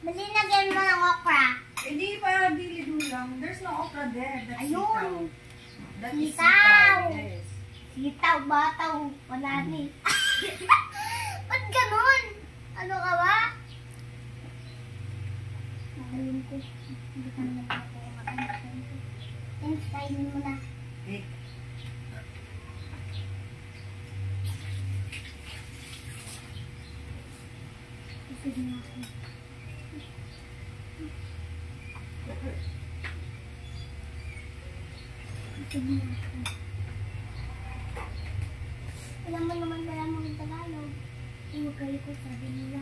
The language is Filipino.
Malinagyan mo ng okra. Hindi pa dilid mo lang. There's no okra there. That's Ayun. sitaw. That is Sitaw. Yes. Sitaw, bataw, wala ni. Ba't ganun? Ano ka ba? Ayun ko. Hindi ka naman ako makakain. Kainin mo na. Eh. Sige na ako. Sige na ako. Alam mo naman wala mga Tagalog. Huwag kayo ko sabi nila.